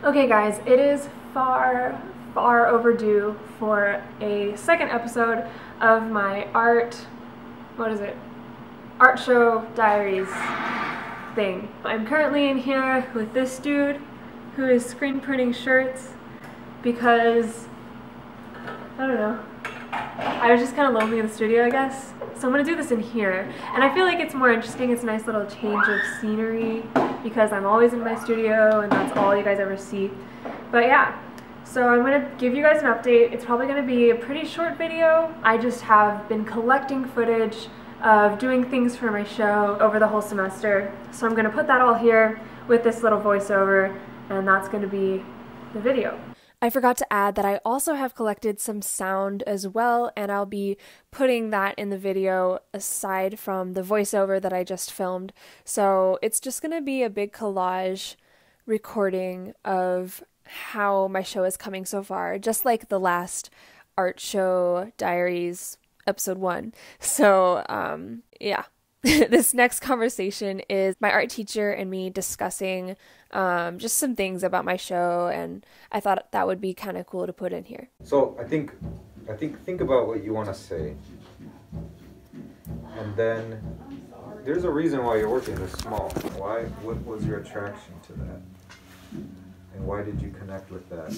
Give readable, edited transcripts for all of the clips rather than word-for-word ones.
Okay guys, it is far overdue for a second episode of my art show diaries thing. I'm currently in here with this dude who is screen printing shirts because, I don't know, I was just kind of lonely in the studio, I guess. So I'm going to do this in here, and I feel like it's more interesting. It's a nice little change of scenery because I'm always in my studio and that's all you guys ever see. But yeah, so I'm going to give you guys an update. It's probably going to be a pretty short video. I just have been collecting footage of doing things for my show over the whole semester. So I'm going to put that all here with this little voiceover, and that's going to be the video. I forgot to add that I also have collected some sound as well, and I'll be putting that in the video aside from the voiceover that I just filmed. So it's just going to be a big collage recording of how my show is coming so far, just like the last art show Diaries episode 1. So yeah. This next conversation is my art teacher and me discussing just some things about my show, and I thought that would be kind of cool to put in here. So I think about what you want to say, and then there's a reason why you're working this small. What was your attraction to that, and why did you connect with that,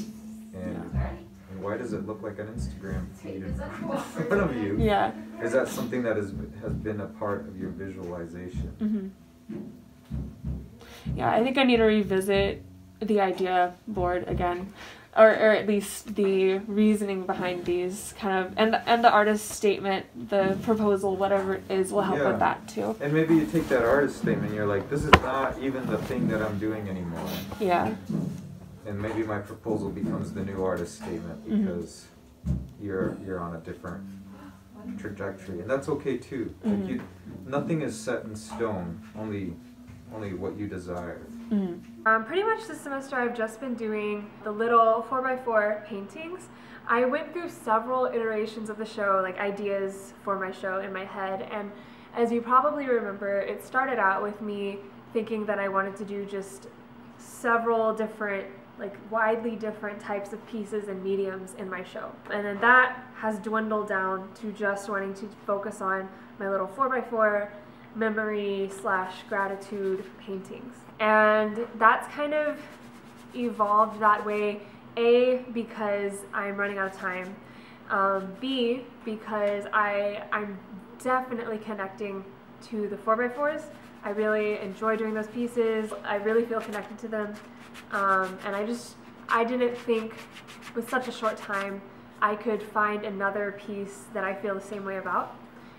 and why does it look like an Instagram feed in front of you? Yeah. Is that something that has been a part of your visualization? Yeah, I think I need to revisit the idea board again, or at least the reasoning behind these kind of, and the artist statement, the proposal, whatever it is, will help with that too. And maybe you take that artist statement, you're like, this is not even the thing that I'm doing anymore. Yeah. And maybe my proposal becomes the new artist statement because you're on a different trajectory, and that's okay too. Like nothing is set in stone, only what you desire. Pretty much this semester I've just been doing the little 4x4 paintings. I went through several iterations of the show, like ideas for my show in my head, and as you probably remember, it started out with me thinking that I wanted to do just several different, like widely different types of pieces and mediums in my show. And then that has dwindled down to just wanting to focus on my little 4x4 memory / gratitude paintings. And that's kind of evolved that way, A, because I'm running out of time, B, because I'm definitely connecting to the 4x4s. I really enjoy doing those pieces. I really feel connected to them. And I didn't think with such a short time I could find another piece that I feel the same way about.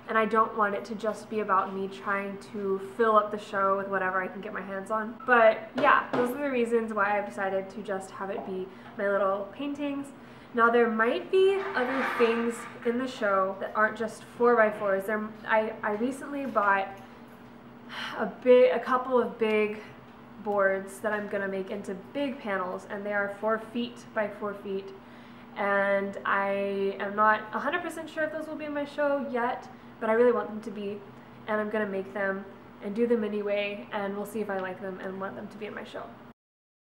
And I don't want it to just be about me trying to fill up the show with whatever I can get my hands on. But yeah, those are the reasons why I've decided to just have it be my little paintings. Now there might be other things in the show that aren't just 4x4s. I recently bought a couple of big boards that I'm gonna make into big panels, and they are 4 feet by 4 feet, and I am not 100% sure if those will be in my show yet, but I really want them to be, and I'm gonna make them and do them anyway, and we'll see if I like them and want them to be in my show.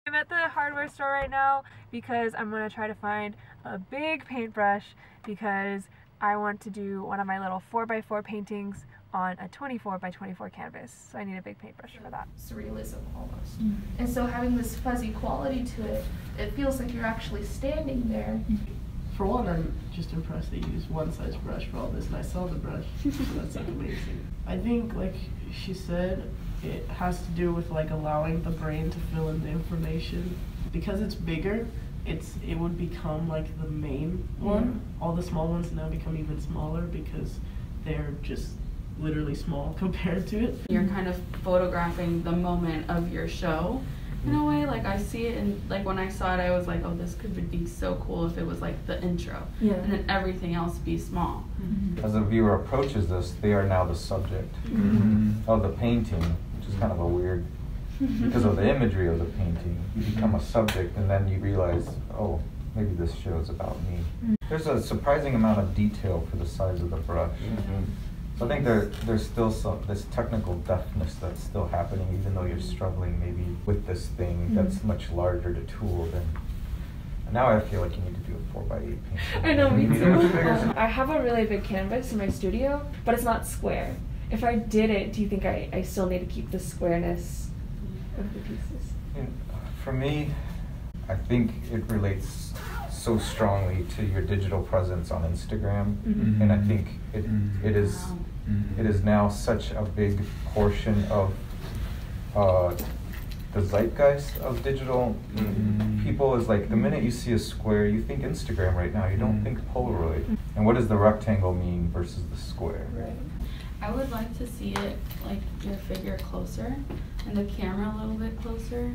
I'm at the hardware store right now because I'm gonna try to find a big paintbrush because I want to do one of my little 4x4 paintings on a 24x24 canvas. So I need a big paintbrush for that. Surrealism almost. And so having this fuzzy quality to it, it feels like you're actually standing there. For one, I'm just impressed that you used one size brush for all this, and I saw the brush, so that's like amazing. I think, like she said, it has to do with like allowing the brain to fill in the information. Because it's bigger, it would become like the main one. All the small ones now become even smaller because they're just literally small compared to it. You're kind of photographing the moment of your show in a way. Like I see it, and like when I saw it I was like, oh, this could be so cool if it was like the intro, and then everything else be small. As the viewer approaches this, they are now the subject of the painting, which is kind of a weird, because of the imagery of the painting, you become a subject, and then you realize, oh, maybe this show is about me. There's a surprising amount of detail for the size of the brush. I think there's still this technical deafness that's still happening, even though you're struggling maybe with this thing that's much larger to tool than. Now I feel like you need to do a 4x8 painting. I know, me too. I have a really big canvas in my studio, but it's not square. If I did it, do you think I still need to keep the squareness of the pieces? For me, I think it relates so strongly to your digital presence on Instagram, and I think it is now such a big portion of the zeitgeist of digital people. Is like the minute you see a square, you think Instagram right now. You don't think Polaroid. And what does the rectangle mean versus the square? Right. I would like to see it like your figure closer and the camera a little bit closer,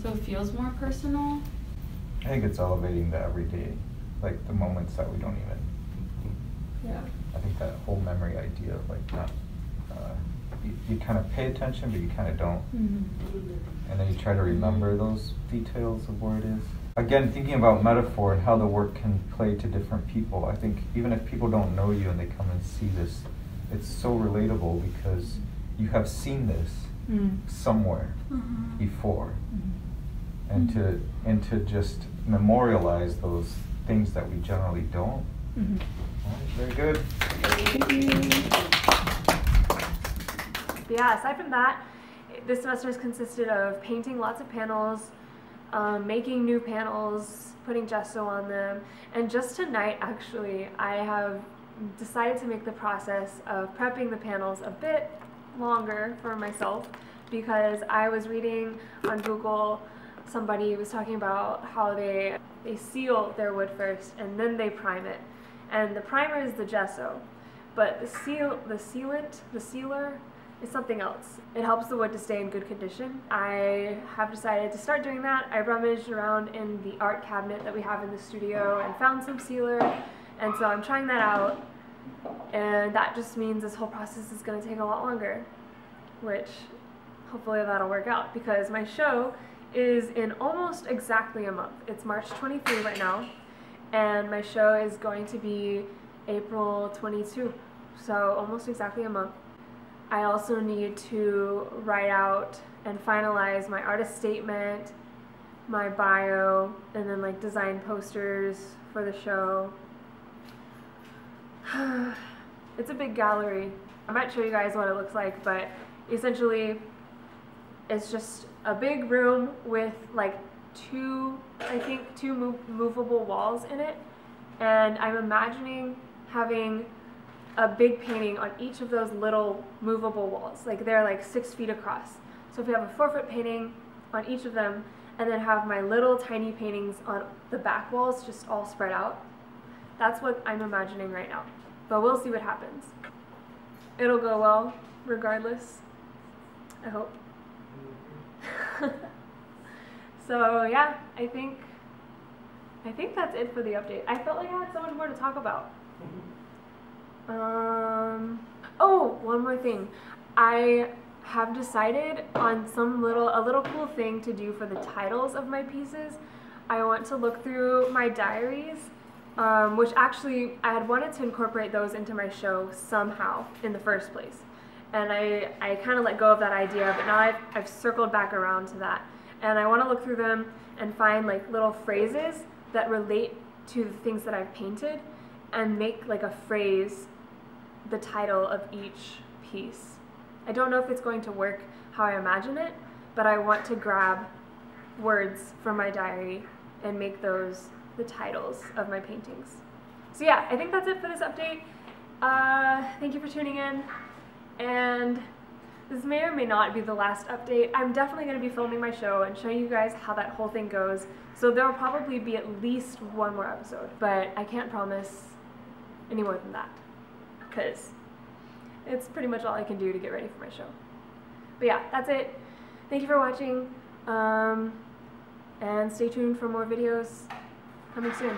so it feels more personal. I think it's elevating the everyday, like the moments that we don't even. Yeah. I think that whole memory idea of like not, you kind of pay attention, but you kind of don't. And then you try to remember those details of where it is. Again, thinking about metaphor and how the work can play to different people, I think even if people don't know you and they come and see this, it's so relatable because you have seen this somewhere before. And to just memorialize those things that we generally don't. All right, very good. Thank you. Yeah, aside from that, this semester has consisted of painting lots of panels, making new panels, putting gesso on them, and just tonight actually I have decided to make the process of prepping the panels a bit longer for myself because I was reading on Google, somebody was talking about how they seal their wood first and then they prime it. And the primer is the gesso, but the sealer is something else. It helps the wood to stay in good condition. I have decided to start doing that. I rummaged around in the art cabinet that we have in the studio and found some sealer, and so I'm trying that out. And that just means this whole process is going to take a lot longer, which hopefully that'll work out because my show is in almost exactly a month. It's March 23 right now, and my show is going to be April 22, so almost exactly a month. I also need to write out and finalize my artist statement, my bio, and then like design posters for the show. It's a big gallery. I might show you guys what it looks like, but essentially it's just a big room with like two movable walls in it, and I'm imagining having a big painting on each of those little movable walls. Like they're like 6 feet across. So if we have a 4-foot painting on each of them, and then have my little tiny paintings on the back walls just all spread out. That's what I'm imagining right now. But we'll see what happens. It'll go well regardless, I hope. So yeah, I think that's it for the update. I felt like I had so much more to talk about. Oh, one more thing. I have decided on a little cool thing to do for the titles of my pieces. I want to look through my diaries, which actually I had wanted to incorporate those into my show somehow in the first place. And I kind of let go of that idea, but now I've circled back around to that. And I want to look through them and find like little phrases that relate to the things that I've painted and make like a phrase the title of each piece. I don't know if it's going to work how I imagine it, but I want to grab words from my diary and make those the titles of my paintings. So yeah, I think that's it for this update. Thank you for tuning in, and this may or may not be the last update. I'm definitely going to be filming my show and showing you guys how that whole thing goes, so there will probably be at least one more episode, but I can't promise any more than that, because it's pretty much all I can do to get ready for my show. But yeah, that's it. Thank you for watching, and stay tuned for more videos coming soon.